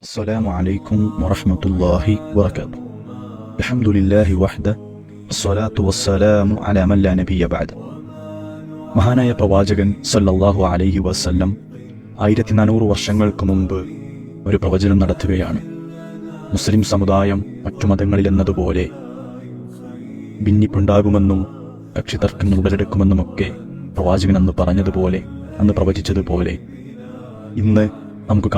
السلام عليكم ورحمة الله وبركاته. الحمد لله وحده الصلاة والسلام على من لا نبي بعد. മഹാനായ പ്രവാചകൻ സല്ലല്ലാഹു അലൈഹി വസല്ലം 1400 വർഷങ്ങൾക്ക് മുമ്പ് ഒരു പ്രവചനം നടത്തുകയാണ്. മുസ്ലിം സമുദായം മറ്റു മതങ്ങളിലെന്നതുപോലെ ഭിന്നിപ്പുണ്ടാകുമെന്നും കക്ഷിതർക്കങ്ങൾ ഉടലെടുക്കുമെന്നുമൊക്കെ പ്രവാചകൻ അന്ന് പറഞ്ഞതുപോലെ, അന്ന് പ്രവചിച്ചതുപോലെ ഇന്ന് നമുക്ക്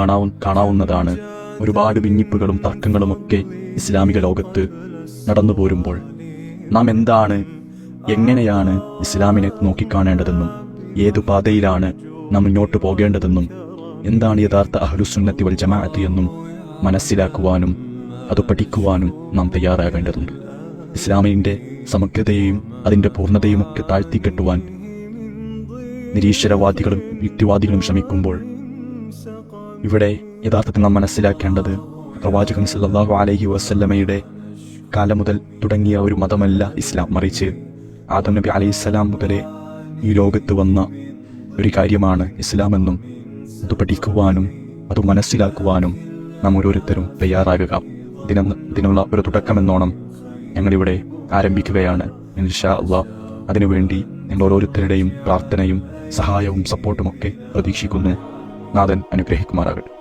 കാണാവുന്നതാണ്. ഒരുപാട് ഭിന്നിപ്പുകളും തർക്കങ്ങളുമൊക്കെ ഇസ്ലാമിക ലോകത്ത് നടന്നു പോരുമ്പോൾ നാം എന്താണ്, എങ്ങനെയാണ് ഇസ്ലാമിനെ നോക്കിക്കാണേണ്ടതെന്നും ഏതു പാതയിലാണ് നാം മുന്നോട്ട് പോകേണ്ടതെന്നും എന്താണ് യഥാർത്ഥ അഹ്ലുസുന്നത്തി വൽ ജമാഅത്ത് എന്നും മനസ്സിലാക്കുവാനും അത് പഠിക്കുവാനും നാം തയ്യാറാകേണ്ടതുണ്ട്. ഇസ്ലാമിൻ്റെ സമഗ്രതയെയും അതിൻ്റെ പൂർണ്ണതയുമൊക്കെ താഴ്ത്തിക്കെട്ടുവാൻ നിരീശ്വരവാദികളും യുക്തിവാദികളും ശ്രമിക്കുമ്പോൾ ഇവിടെ യഥാർത്ഥത്തിൽ നാം മനസ്സിലാക്കേണ്ടത് പ്രവാചകൻ സല്ലല്ലാഹു അലൈഹി വസല്ലമയുടെ കാലം മുതൽ തുടങ്ങിയ ഒരു മതമല്ല ഇസ്ലാം, മറിച്ച് ആദം നബി അലൈഹിസ്സലാം മുതലേ ഈ ലോകത്ത് വന്ന ഒരു കാര്യമാണ് ഇസ്ലാമെന്നും അത് പഠിക്കുവാനും അത് മനസ്സിലാക്കുവാനും നാം ഓരോരുത്തരും തയ്യാറാകുക. ഇതിനുള്ള ഒരു തുടക്കമെന്നോണം ഞങ്ങളിവിടെ ആരംഭിക്കുകയാണ്. ഇൻഷാ അല്ലാഹ് അതിനുവേണ്ടി ഞങ്ങൾ ഓരോരുത്തരുടെയും പ്രാർത്ഥനയും സഹായവും സപ്പോർട്ടുമൊക്കെ പ്രതീക്ഷിക്കുന്നു. നാഥൻ അനുഗ്രഹിക്കുമാറാകട്ടെ.